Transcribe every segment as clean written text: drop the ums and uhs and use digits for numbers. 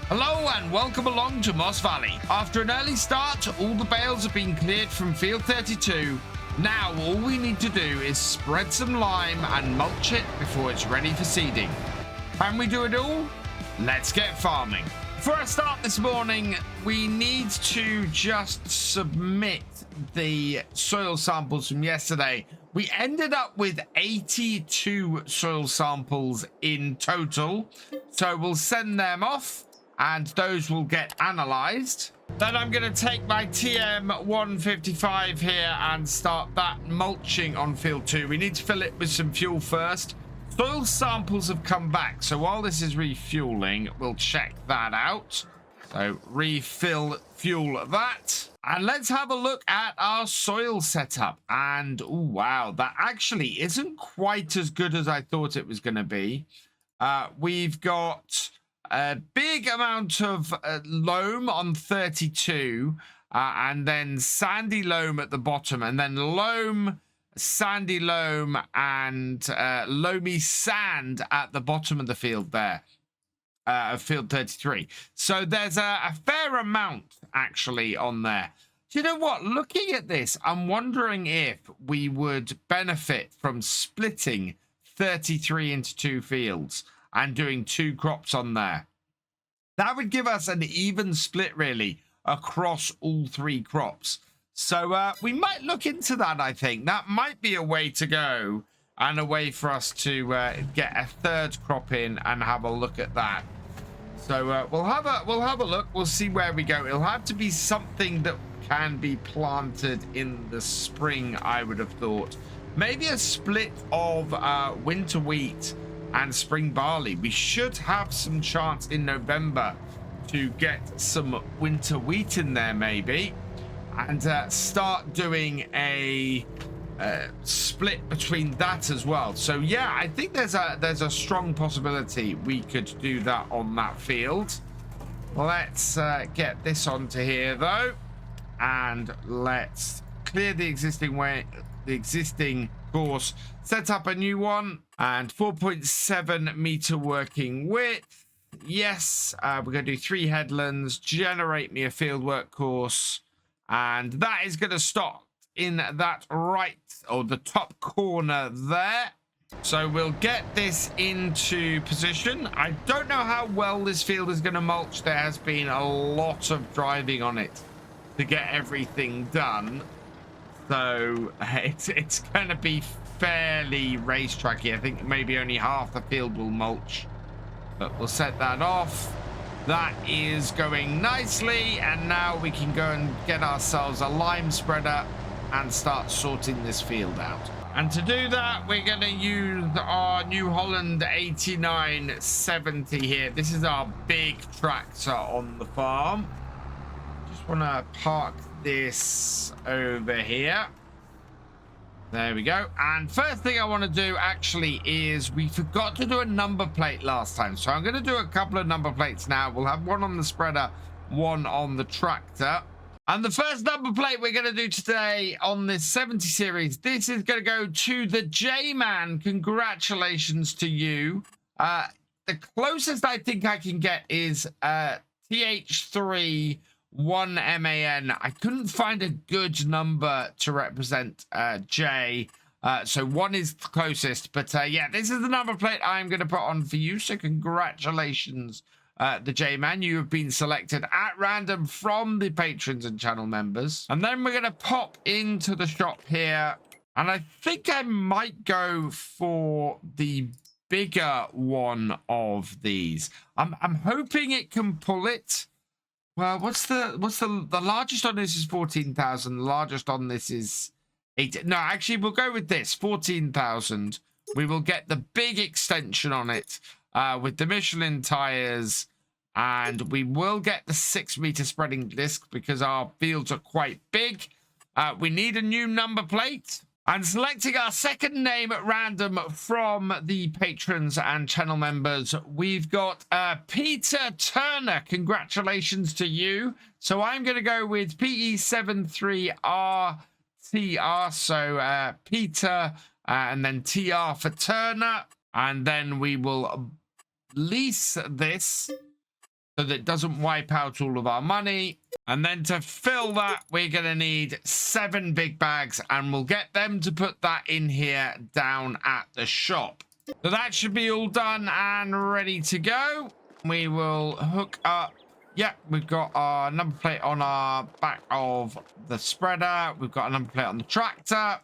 Hello and welcome along to Moss Valley. After an early start, all the bales have been cleared from field 32. Now all we need to do is spread some lime and mulch it before it's ready for seeding. Can we do it all? Let's get farming. For a start this morning, we need to just submit the soil samples from yesterday. We ended up with 82 soil samples in total, so we'll send them off and those will get analyzed. Then I'm going to take my TM155 here and start that mulching on field 2. We need to fill it with some fuel first. Soil samples have come back, so while this is refueling, we'll check that out. So refill fuel that, and let's have a look at our soil setup. And oh wow, that actually isn't quite as good as I thought it was going to be. We've got a big amount of loam on 32, and then sandy loam at the bottom, and then loam, sandy loam, and loamy sand at the bottom of the field there, of field 33. So there's a fair amount actually on there. Do you know what? Looking at this, I'm wondering if we would benefit from splitting 33 into 2 fields and doing 2 crops on there. That would give us an even split really across all 3 crops. So we might look into that. I think that might be a way to go, and a way for us to get a 3rd crop in and have a look at that. So we'll have a look. We'll see where we go. It'll have to be something that can be planted in the spring, I would have thought. Maybe a split of winter wheat and spring barley. We should have some chance in November to get some winter wheat in there maybe, and start doing a split between that as well. So yeah, I think there's a strong possibility we could do that on that field. Let's get this onto here though, and let's clear the existing course, set up a new one, and 4.7 meter working width. Yes, we're going to do 3 headlands, generate me a fieldwork course, and that is going to stop in that right, or the top corner there. So we'll get this into position. I don't know how well this field is going to mulch. There has been a lot of driving on it to get everything done, so it's going to be fairly racetracky. I think maybe only half the field will mulch, but we'll set that off. That is going nicely, and now we can go and get ourselves a lime spreader and start sorting this field out. And to do that, we're going to use our New Holland 8970 here. This is our big tractor on the farm. Just want to park this over here. There we go. And first thing I want to do actually is, we forgot to do a number plate last time, so I'm going to do a couple of number plates now. We'll have one on the spreader, one on the tractor. And the first number plate we're going to do today on this 70 series, this is going to go to the J-Man. Congratulations to you. The closest I think I can get is TH3 1MAN. I couldn't find a good number to represent J, so 1 is the closest, but yeah, this is the number plate I'm going to put on for you. So congratulations, the J-Man. You have been selected at random from the patrons and channel members. And then we're going to pop into the shop here, and I think I might go for the bigger one of these. I'm hoping it can pull it. Well, what's the largest on this is 14,000. The largest on this is 8. No, actually, we'll go with this 14,000. We will get the big extension on it with the Michelin tires, and we will get the 6 meter spreading disc because our fields are quite big. We need a new number plate. And selecting our second name at random from the patrons and channel members, we've got Peter Turner. Congratulations to you. So I'm going to go with PE73RTR. So Peter and then TR for Turner. And then we will lease this so that it doesn't wipe out all of our money. And then to fill that, we're going to need 7 big bags, and we'll get them to put that in here down at the shop. So that should be all done and ready to go. We will hook up. Yeah, we've got our number plate on our back of the spreader. We've got a number plate on the tractor.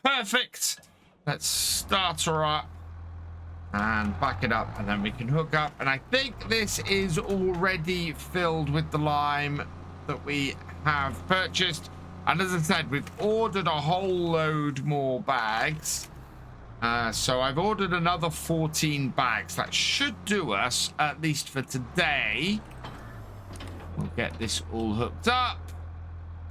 Perfect. Let's start her up and back it up, and then we can hook up. And I think this is already filled with the lime that we have purchased. And as I said, we've ordered a whole load more bags. So I've ordered another 14 bags. That should do us, at least for today. We'll get this all hooked up.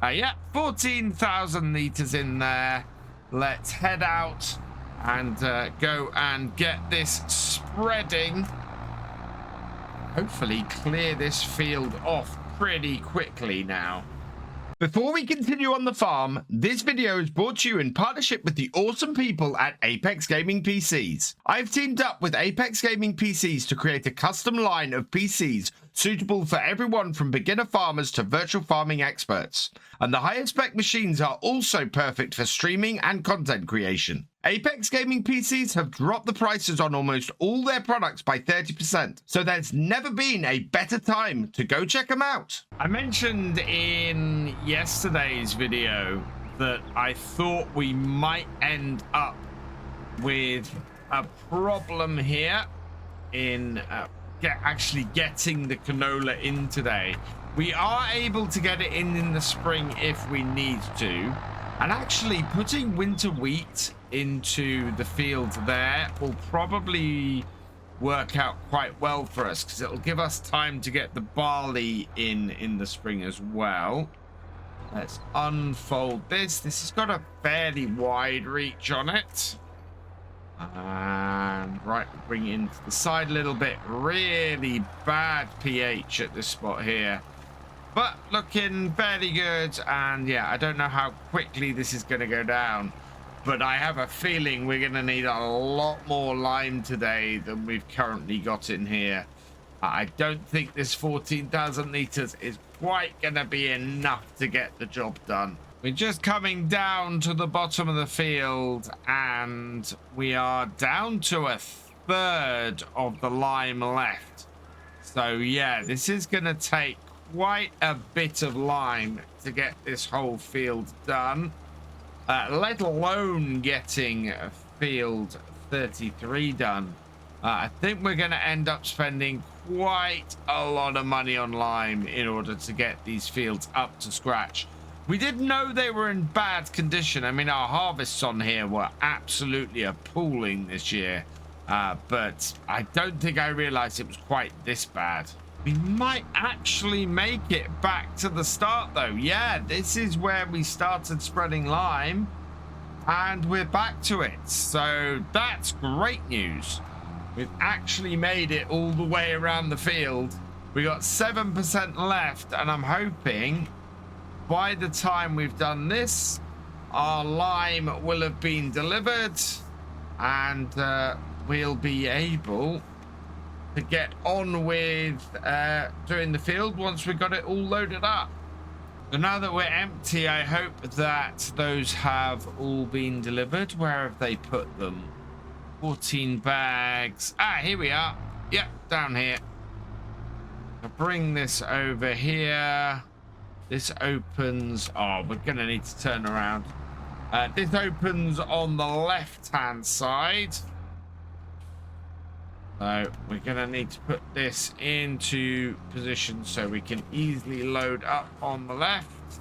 Yeah, 14,000 liters in there. Let's head out and go and get this spreading. Hopefully clear this field off pretty quickly now. Before we continue on the farm, this video is brought to you in partnership with the awesome people at Apex Gaming PCs. I've teamed up with Apex Gaming PCs to create a custom line of PCs suitable for everyone from beginner farmers to virtual farming experts. And the highest spec machines are also perfect for streaming and content creation. Apex Gaming PCs have dropped the prices on almost all their products by 30%, so there's never been a better time to go check them out. I mentioned in yesterday's video that I thought we might end up with a problem here in actually getting the canola in today. We are able to get it in the spring if we need to. And actually putting winter wheat into the field there will probably work out quite well for us, because it'll give us time to get the barley in the spring as well. Let's unfold this. This has got a fairly wide reach on it. And right, bring it into the side a little bit. Really bad pH at this spot here, but looking fairly good. And yeah, I don't know how quickly this is going to go down, but I have a feeling we're going to need a lot more lime today than we've currently got in here. I don't think this 14,000 liters is quite going to be enough to get the job done. We're just coming down to the bottom of the field, and we are down to 1/3 of the lime left. So yeah, this is going to take quite a bit of lime to get this whole field done, let alone getting field 33 done. I think we're going to end up spending quite a lot of money on lime in order to get these fields up to scratch. We didn't know they were in bad condition. I mean, our harvests on here were absolutely appalling this year, but I don't think I realized it was quite this bad. We might actually make it back to the start though. Yeah, this is where we started spreading lime, and we're back to it. So that's great news. We've actually made it all the way around the field. We got 7% left, and I'm hoping by the time we've done this, our lime will have been delivered, and we'll be able to get on with doing the field once we've got it all loaded up. So now that we're empty, I hope that those have all been delivered. Where have they put them? 14 bags. Ah, here we are. Yep, down here. I'll bring this over here. This opens. Oh, we're gonna need to turn around. This opens on the left-hand side. So we're gonna need to put this into position so we can easily load up on the left.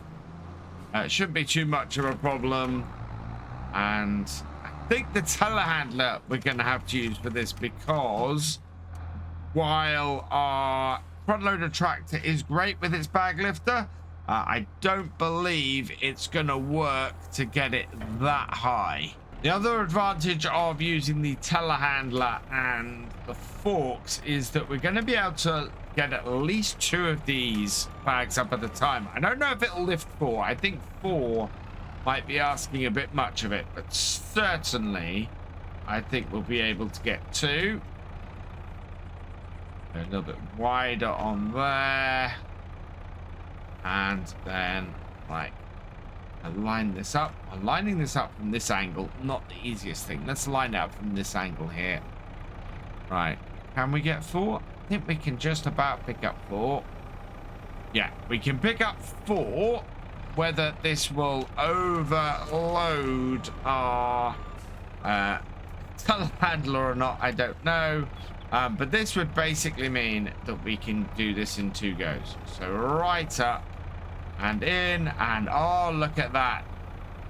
It shouldn't be too much of a problem. And I think the telehandler we're gonna have to use for this, because while our front loader tractor is great with its bag lifter, I don't believe it's going to work to get it that high. The other advantage of using the telehandler and the forks is that we're going to be able to get at least 2 of these bags up at a time. I don't know if it'll lift 4. I think 4 might be asking a bit much of it, but certainly I think we'll be able to get 2. A little bit wider on there. And then, like, I line this up. I'm lining this up from this angle. Not the easiest thing. Let's line it up from this angle here. Right. Can we get 4? I think we can just about pick up 4. Yeah, we can pick up 4. Whether this will overload our telehandler or not, I don't know. But this would basically mean that we can do this in 2 goes. So right up and in, and oh, look at that.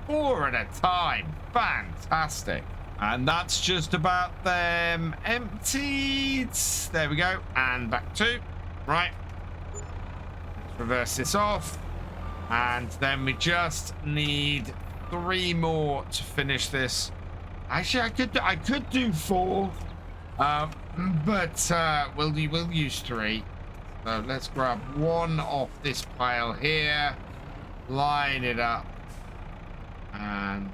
4 at a time. Fantastic. And that's just about them emptied. There we go. And back 2. Right. Let's reverse this off. And then we just need 3 more to finish this. Actually, I could do 4. But we'll use 3. So let's grab 1 off this pile here, line it up, and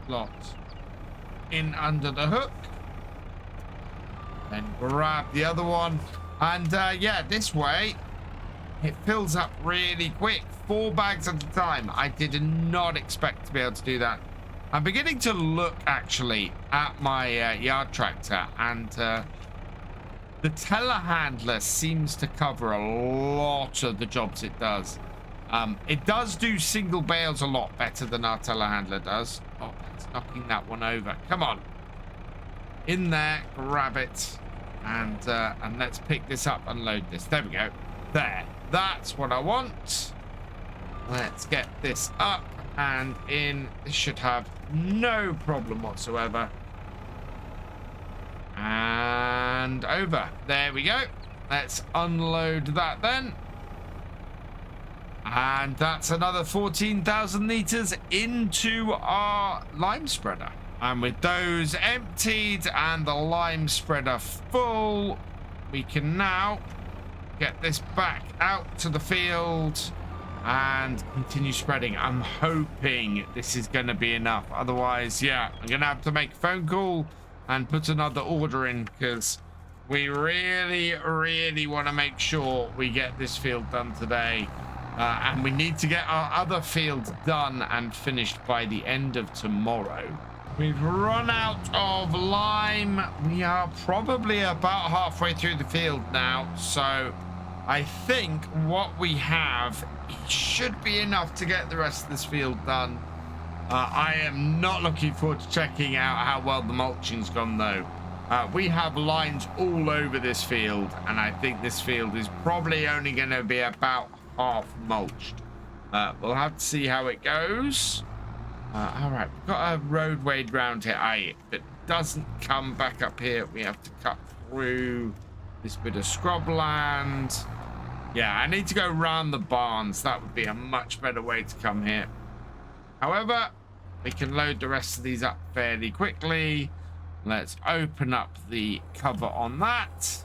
slot in under the hook. Then grab the other one, and yeah, this way it fills up really quick. 4 bags at a time. I did not expect to be able to do that. I'm beginning to look actually at my yard tractor, and the telehandler seems to cover a lot of the jobs it does. It does do single bales a lot better than our telehandler does. Oh, that's knocking that one over. Come on. In there, grab it, and let's pick this up, unload this. There we go. There. That's what I want. Let's get this up and in. This should have no problem whatsoever. And over. There we go. Let's unload that then. And that's another 14,000 litres into our lime spreader. And with those emptied and the lime spreader full, we can now get this back out to the field and continue spreading. I'm hoping this is going to be enough. Otherwise, yeah, I'm going to have to make a phone call and put another order in, because we really want to make sure we get this field done today. And we need to get our other field done and finished by the end of tomorrow. We've run out of lime. We are probably about halfway through the field now. So I think what we have should be enough to get the rest of this field done. I am not looking forward to checking out how well the mulching's gone, though. We have lines all over this field, and I think this field is probably only going to be about half mulched. We'll have to see how it goes. All right, we've got a roadway round here. If it doesn't come back up here, we have to cut through this bit of scrubland. Yeah, I need to go round the barns. That would be a much better way to come here. However, we can load the rest of these up fairly quickly. Let's open up the cover on that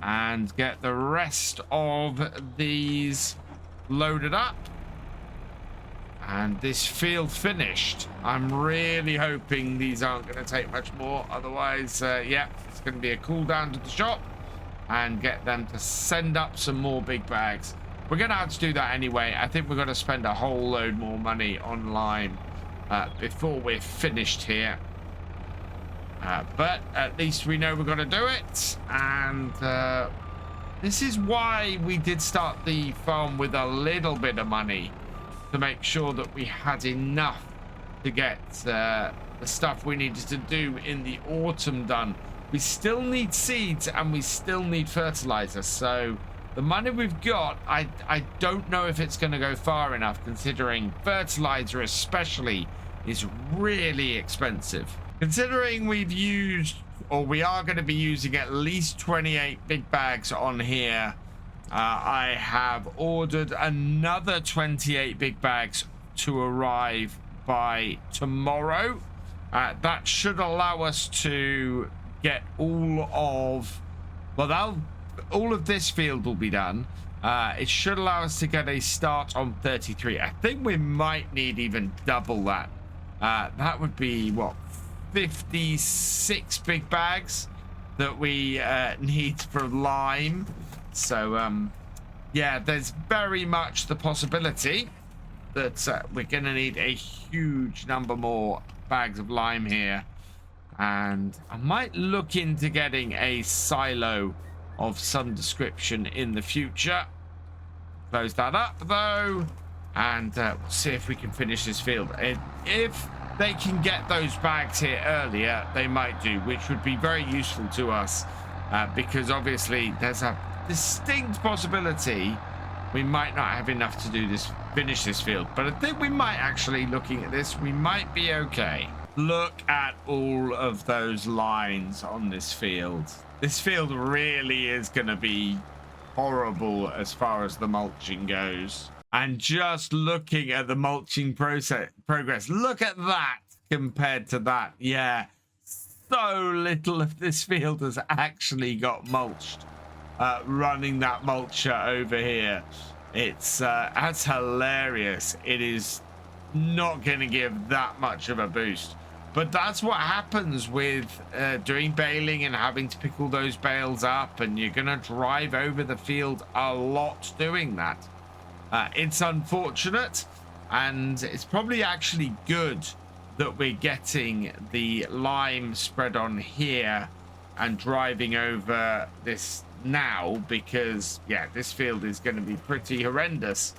and get the rest of these loaded up. And this field finished. I'm really hoping these aren't going to take much more. Otherwise, yeah, it's going to be a cool down to the shop and get them to send up some more big bags. We're going to have to do that anyway. I think we're going to spend a whole load more money on lime before we're finished here. But at least we know we're going to do it. And this is why we did start the farm with a little bit of money, to make sure that we had enough to get the stuff we needed to do in the autumn done. We still need seeds and we still need fertilizer. So the money we've got, I don't know if it's going to go far enough, considering fertilizer especially is really expensive. Considering we've used, or we are going to be using, at least 28 big bags on here, I have ordered another 28 big bags to arrive by tomorrow. That should allow us to get all of this field will be done. It should allow us to get a start on 33. I think we might need even double that. That would be what, 56 big bags that we need for lime. So yeah, there's very much the possibility that we're gonna need a huge number more bags of lime here, and I might look into getting a silo of some description in the future. Close that up though, and we'll see if we can finish this field. If they can get those bags here earlier, they might do, which would be very useful to us, because obviously there's a distinct possibility we might not have enough to do this, finish this field. But I think we might actually, looking at this, we might be okay. Look at all of those lines on this field. This field really is going to be horrible as far as the mulching goes. And just looking at the mulching progress, look at that compared to that. Yeah, so little of this field has actually got mulched. Running that mulcher over here, it's that's hilarious. It is not going to give that much of a boost, but that's what happens with doing baling and having to pick all those bales up, and you're going to drive over the field a lot doing that. It's unfortunate, and it's probably actually good that we're getting the lime spread on here and driving over this now, because yeah, this field is going to be pretty horrendous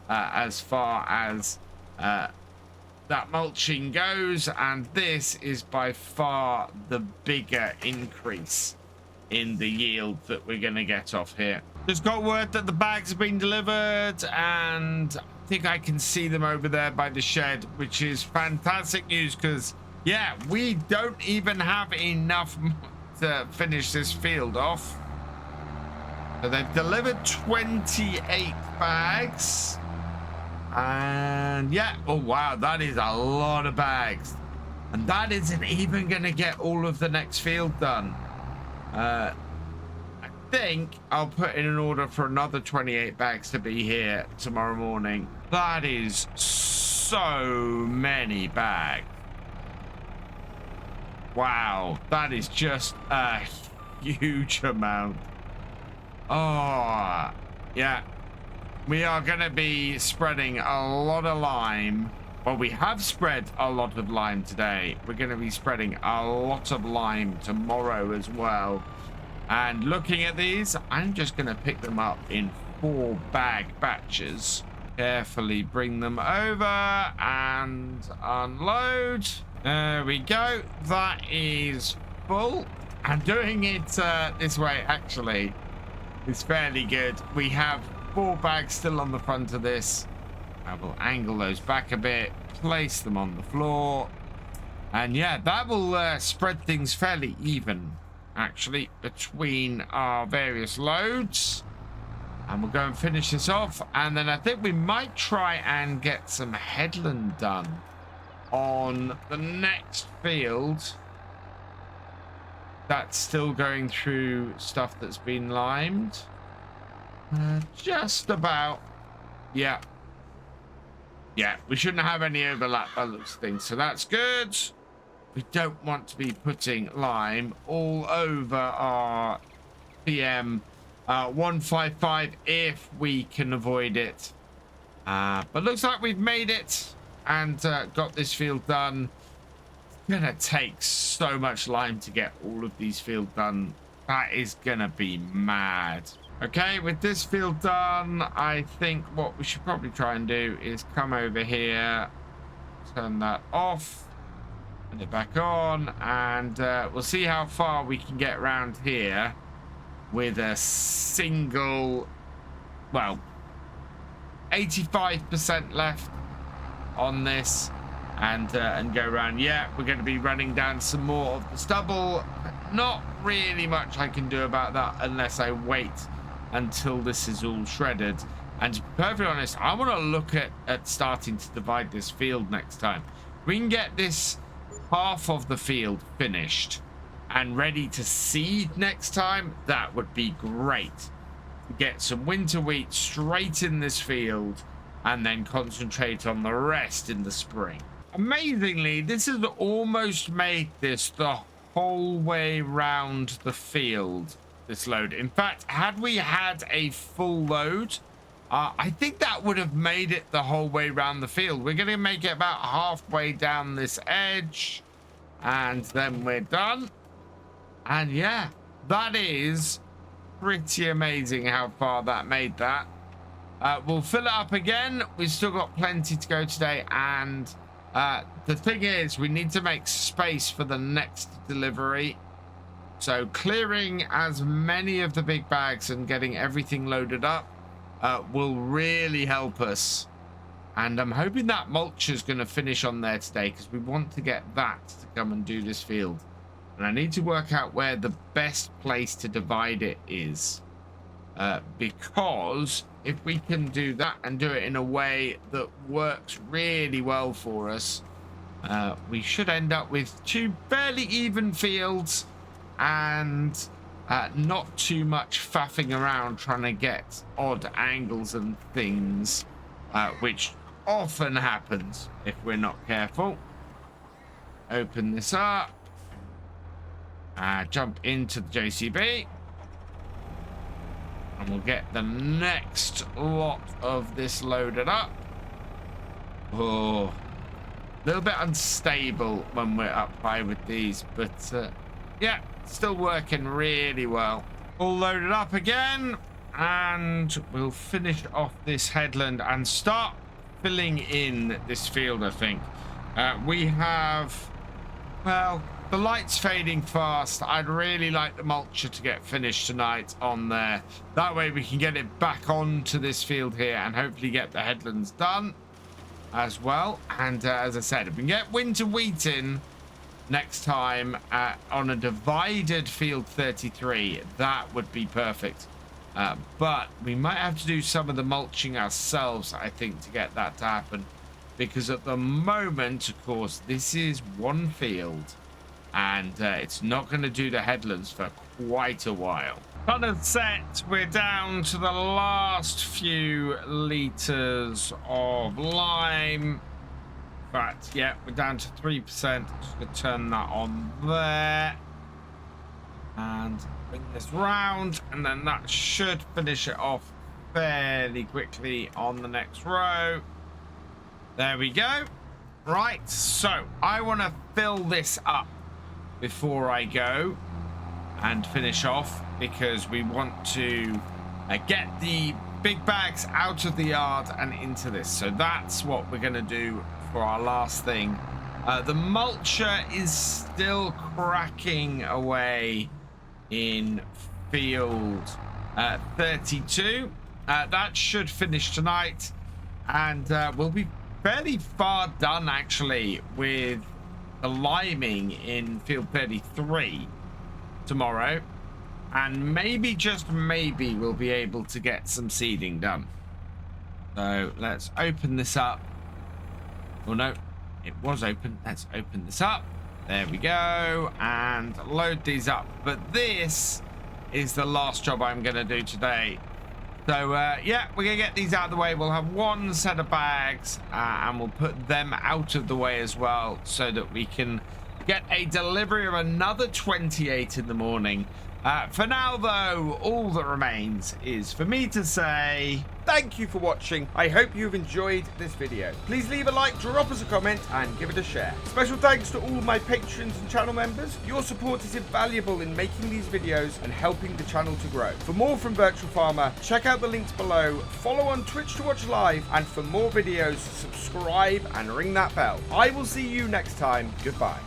as far as that mulching goes, and this is by far the bigger increase in the yield that we're going to get off here. Just got word that the bags have been delivered, and I think I can see them over there by the shed, which is fantastic news, because yeah, we don't even have enough to finish this field off. So they've delivered 28 bags, and yeah, oh wow, that is a lot of bags, and that isn't even going to get all of the next field done. I think I'll put in an order for another 28 bags to be here tomorrow morning. That is so many bags. Wow, that is just a huge amount. Oh, yeah. We are going to be spreading a lot of lime. Well, we have spread a lot of lime today. We're going to be spreading a lot of lime tomorrow as well. And looking at these, I'm just going to pick them up in 4 bag batches. Carefully bring them over and unload. There we go. That is full. I'm doing it this way, actually. It's fairly good. We have 4 bags still on the front of this. I will angle those back a bit, place them on the floor, and yeah, that will spread things fairly even, actually, between our various loads. And we'll go and finish this off, and then I think we might try and get some headland done on the next field. That's still going through stuff that's been limed. Just about. Yeah. Yeah, we shouldn't have any overlap by those things, so that's good. We don't want to be putting lime all over our PM 155 if we can avoid it. But looks like we've made it and got this field done. Gonna take so much lime to get all of these fields done. That is gonna be mad. Okay, with this field done, I think what we should probably try and do is come over here, turn that off, put it back on, and we'll see how far we can get around here with a single, well, 85% left on this. And go around. Yeah, we're going to be running down some more of the stubble. Not really much I can do about that unless I wait until this is all shredded. And to be perfectly honest, I want to look at starting to divide this field next time. We can get this half of the field finished and ready to seed next time. That would be great. Get some winter wheat straight in this field and then concentrate on the rest in the spring. Amazingly, this has almost made this the whole way round the field, this load. In fact, had we had a full load, I think that would have made it the whole way around the field. We're going to make it about halfway down this edge, and then we're done. And yeah, that is pretty amazing how far that made that. We'll fill it up again. We've still got plenty to go today, and the thing is, we need to make space for the next delivery. So clearing as many of the big bags and getting everything loaded up will really help us. And I'm hoping that mulch is going to finish on there today, because we want to get that to come and do this field. And I need to work out where the best place to divide it is. Because if we can do that and do it in a way that works really well for us, we should end up with 2 fairly even fields and not too much faffing around trying to get odd angles and things, which often happens if we're not careful. Open this up. Jump into the JCB. And we'll get the next lot of this loaded up. Oh, a little bit unstable when we're up high with these, but yeah, still working really well. All loaded up again, and we'll finish off this headland and start filling in this field, I think. We have, well, the light's fading fast. I'd really like the mulcher to get finished tonight on there. That way we can get it back onto this field here and hopefully get the headlands done as well. And as I said, if we can get winter wheat in next time on a divided field 33, that would be perfect. But we might have to do some of the mulching ourselves, I think, to get that to happen. Because at the moment, of course, this is one field. And it's not going to do the headlands for quite a while. Kind of set, we're down to the last few litres of lime. But yeah, we're down to 3%. Just going to turn that on there. And bring this round. And then that should finish it off fairly quickly on the next row. There we go. Right, so I want to fill this up before I go and finish off, because we want to get the big bags out of the yard and into this. So that's what we're going to do for our last thing. The mulcher is still cracking away in field 32. That should finish tonight, and we'll be fairly far done actually with the liming in field 33 tomorrow, and maybe, just maybe, we'll be able to get some seeding done. So let's open this up. Oh no, it was open. Let's open this up. There we go, and load these up. But this is the last job I'm going to do today. So yeah, we're gonna get these out of the way. We'll have one set of bags and we'll put them out of the way as well, so that we can get a delivery of another 28 in the morning. For now though, all that remains is for me to say thank you for watching. I hope you've enjoyed this video. Please leave a like, drop us a comment, and give it a share. Special thanks to all my patrons and channel members. Your support is invaluable in making these videos and helping the channel to grow. For more from Virtual Farmer, check out the links below, follow on Twitch to watch live, and for more videos, subscribe and ring that bell. I will see you next time. Goodbye.